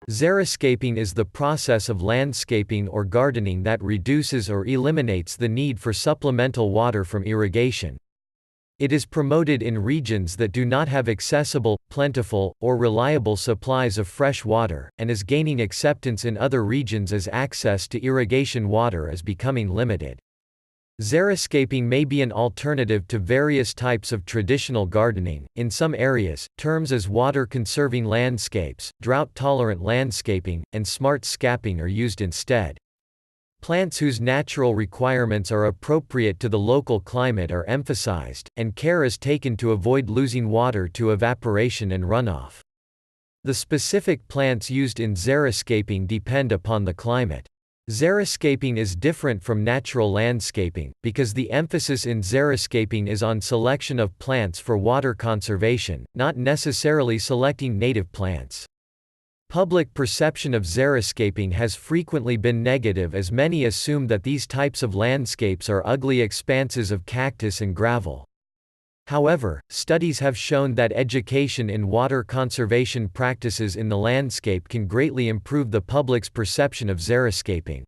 Xeriscaping is the process of landscaping or gardening that reduces or eliminates the need for supplemental water from irrigation. It is promoted in regions that do not have accessible, plentiful, or reliable supplies of fresh water, and is gaining acceptance in other regions as access to irrigation water is becoming limited. Xeriscaping may be an alternative to various types of traditional gardening. In some areas, terms as water-conserving landscapes, drought-tolerant landscaping, and smart scaping are used instead. Plants whose natural requirements are appropriate to the local climate are emphasized, and care is taken to avoid losing water to evaporation and runoff. The specific plants used in xeriscaping depend upon the climate. Xeriscaping is different from natural landscaping, because the emphasis in xeriscaping is on selection of plants for water conservation, not necessarily selecting native plants. Public perception of xeriscaping has frequently been negative, as many assume that these types of landscapes are ugly expanses of cactus and gravel. However, studies have shown that education in water conservation practices in the landscape can greatly improve the public's perception of xeriscaping.